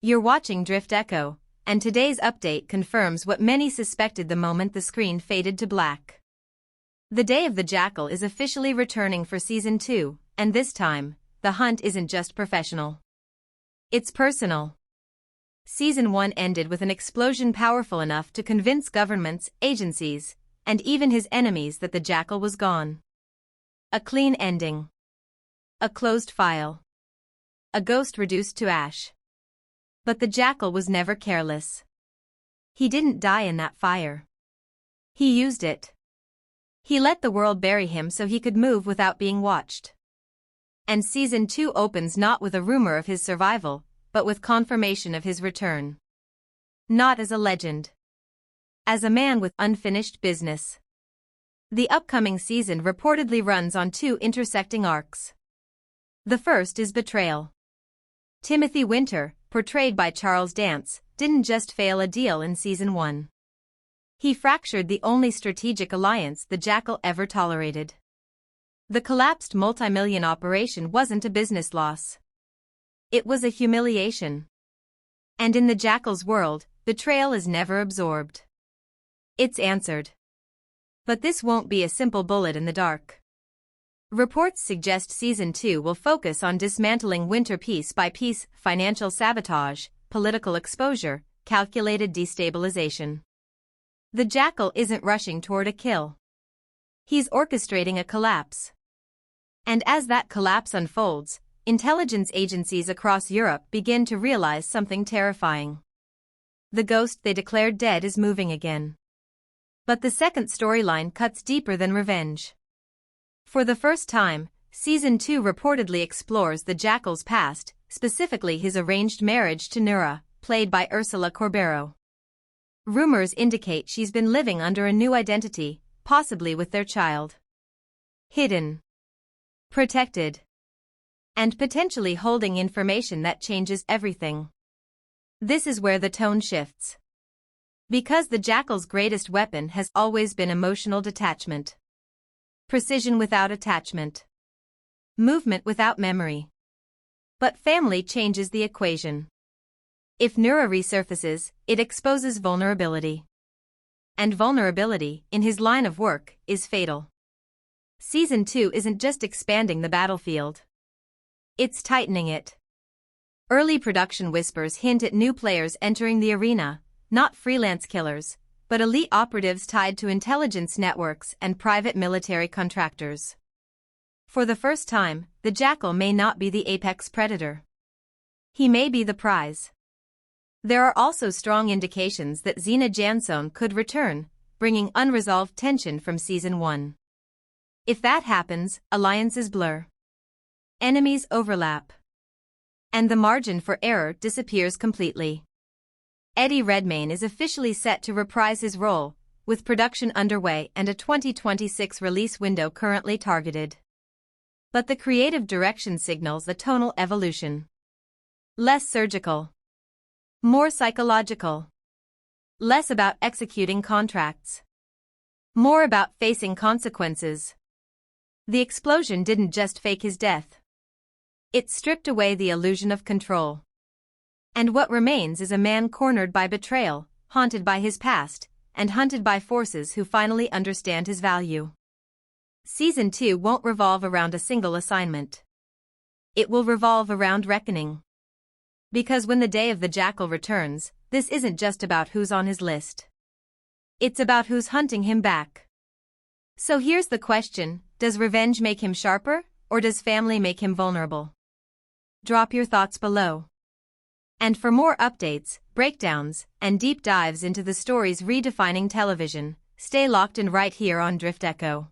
You're watching Drift Echo, and today's update confirms what many suspected the moment the screen faded to black. The Day of the Jackal is officially returning for Season 2, and this time, the hunt isn't just professional. It's personal. Season 1 ended with an explosion powerful enough to convince governments, agencies, and even his enemies that the Jackal was gone. A clean ending. A closed file. A ghost reduced to ash. But the Jackal was never careless. He didn't die in that fire. He used it. He let the world bury him so he could move without being watched. And Season 2 opens not with a rumor of his survival, but with confirmation of his return. Not as a legend. As a man with unfinished business. The upcoming season reportedly runs on two intersecting arcs. The first is betrayal. Timothy Winter, portrayed by Charles Dance, didn't just fail a deal in Season 1. He fractured the only strategic alliance the Jackal ever tolerated. The collapsed multi-million operation wasn't a business loss. It was a humiliation. And in the Jackal's world, betrayal is never absorbed. It's answered. But this won't be a simple bullet in the dark. Reports suggest Season 2 will focus on dismantling Winter piece by piece, financial sabotage, political exposure, calculated destabilization. The Jackal isn't rushing toward a kill. He's orchestrating a collapse. And as that collapse unfolds, intelligence agencies across Europe begin to realize something terrifying. The ghost they declared dead is moving again. But the second storyline cuts deeper than revenge. For the first time, Season 2 reportedly explores the Jackal's past, specifically his arranged marriage to Nura, played by Ursula Corbero. Rumors indicate she's been living under a new identity, possibly with their child. Hidden. Protected. And potentially holding information that changes everything. This is where the tone shifts. Because the Jackal's greatest weapon has always been emotional detachment. Precision without attachment. Movement without memory. But family changes the equation. If Nura resurfaces, it exposes vulnerability. And vulnerability, in his line of work, is fatal. Season 2 isn't just expanding the battlefield. It's tightening it. Early production whispers hint at new players entering the arena, not freelance killers, but elite operatives tied to intelligence networks and private military contractors. For the first time, the Jackal may not be the apex predator. He may be the prize. There are also strong indications that Xena Jansson could return, bringing unresolved tension from Season 1. If that happens, alliances blur. Enemies overlap. And the margin for error disappears completely. Eddie Redmayne is officially set to reprise his role, with production underway and a 2026 release window currently targeted. But the creative direction signals a tonal evolution. Less surgical. More psychological. Less about executing contracts. More about facing consequences. The explosion didn't just fake his death. It stripped away the illusion of control. And what remains is a man cornered by betrayal, haunted by his past, and hunted by forces who finally understand his value. Season 2 won't revolve around a single assignment. It will revolve around reckoning. Because when the Day of the Jackal returns, this isn't just about who's on his list. It's about who's hunting him back. So here's the question, does revenge make him sharper, or does family make him vulnerable? Drop your thoughts below. And for more updates, breakdowns, and deep dives into the stories redefining television, stay locked in right here on Drift Echo.